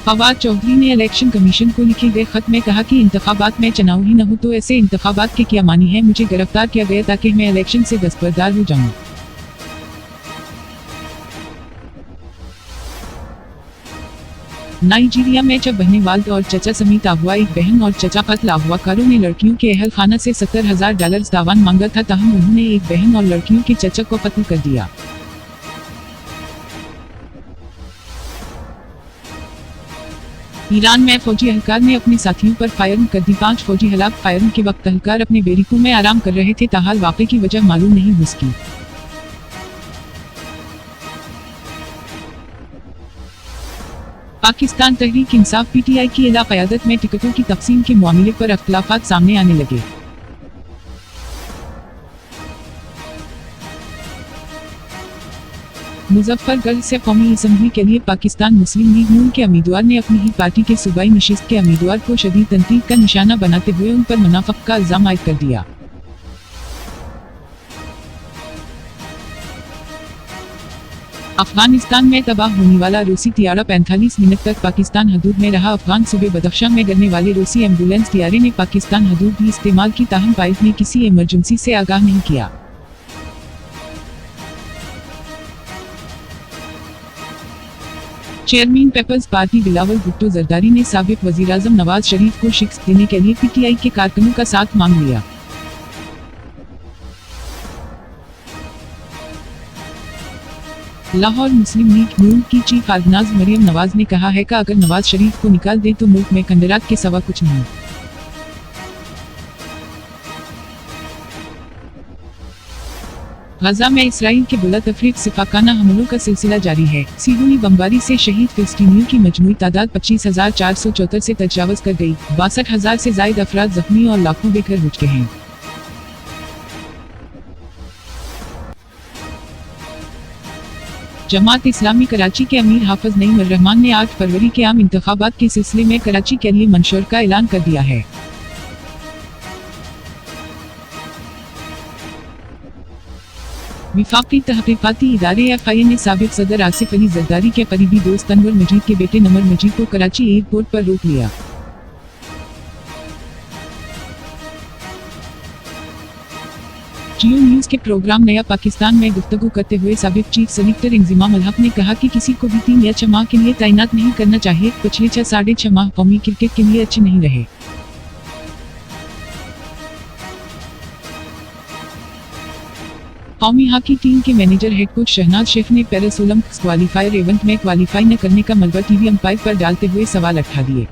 फवाद चौधरी ने election commission को लिखे गए खत में कहा कि इंतखाबात में चुनाव ही न हो तो ऐसे इंतखाबात के क्या मानी है। मुझे गिरफ्तार किया गया ताकि मैं इलेक्शन से दस्तबरदार हो जाऊं। नाइजीरिया में जब बहनें वाल्द और चचा समेत अगवा एक बहन और चचा कत्ल अगवाकारों ने लड़कियों के अहल खाना से $70,000 दावान मांगा था, ताहम उन्होंने एक बहन और लड़कियों के चचा को कत्ल कर दिया। ईरान में फौजी एहलकार ने अपने साथियों पर फायरिंग कर दी। 5 फौजी हलाक। फायरिंग के वक्त एहलकार अपने बेरिकों में आराम कर रहे थे, ताहाल वाक़े की वजह मालूम नहीं हो सकी। पाकिस्तान तहरीक इंसाफ पीटीआई की एला क़यादत में टिकटों की तक़सीम के मामले पर अख्तिलाफ़ात सामने आने लगे। मुजफ्फरगढ़ से कौमी असम्बली के लिए पाकिस्तान मुस्लिम लीग नून के उम्मीदवार ने अपनी ही पार्टी के सूबाई नशिस्त के उम्मीदवार को शदीद तनकीद का निशाना बनाते हुए उन पर मुनाफिक का इल्ज़ाम आयद कर दिया। अफगानिस्तान में तबाह होने वाला रूसी तियारा 45 मिनट तक पाकिस्तान हदूद में रहा। अफगान सूबे बदख्शां में गिरने वाले रूसी एम्बुलेंस तियारे ने पाकिस्तान हदूद भी इस्तेमाल की, ताहम पायलट ने किसी इमरजेंसी से आगाह नहीं किया। Chairman Peoples Party Bilawal Bhutto Zardari ने साबिक वज़ीर-ए-आज़म नवाज शरीफ को शिकस्त देने के लिए पीटीआई के कारकुनों का साथ मांग लिया। लाहौर मुस्लिम लीग नून की चीफ ऑर्गेनाइजर मरियम नवाज ने कहा है कि अगर नवाज शरीफ को निकाल दे तो मुल्क में खंडरात के सिवा कुछ नहीं। गजा में इसराइल के बुला तफरीक सिफाकाना हमलों का सिलसिला जारी है। सीहोनी बमबारी से शहीद फिलिस्तीनियों की मजमूई तादाद 25,474 से तजावज़ कर गई। 62,000 से ज़ायद अफराद जख्मी और लाखों बेघर हो चुके हैं। जमात इस्लामी कराची के अमीर हाफिज नईम उर रहमान ने 8 फरवरी के आम इंतखाबात के सिलसिले में कराची के लिए मंशूर का ऐलान कर दिया है। विफाकी तहकीकाती इदारे FIA ने साबिक सदर आसिफ अली जरदारी के करीबी दोस्त अनवर मजीद के बेटे नमर मजीद को कराची एयरपोर्ट पर रोक लिया। जियो न्यूज़ के प्रोग्राम नया पाकिस्तान में गुफ्तगू करते हुए साबिक चीफ सेलेक्टर इंज़िमाम अल हक ने कहा कि किसी को भी 3 या 6 माह के लिए तैनात नहीं करना चाहिए। पिछले 6-6.5 माह कौमी क्रिकेट के लिए अच्छे नहीं रहे। कौमी हॉकी टीम के manager head coach Shahnaz Sheikh ने पेरिस ओलंपिक्स क्वालीफायर इवेंट में क्वालीफाई न करने का मलबा टीवी अंपायर पर डालते हुए सवाल उठा दिए।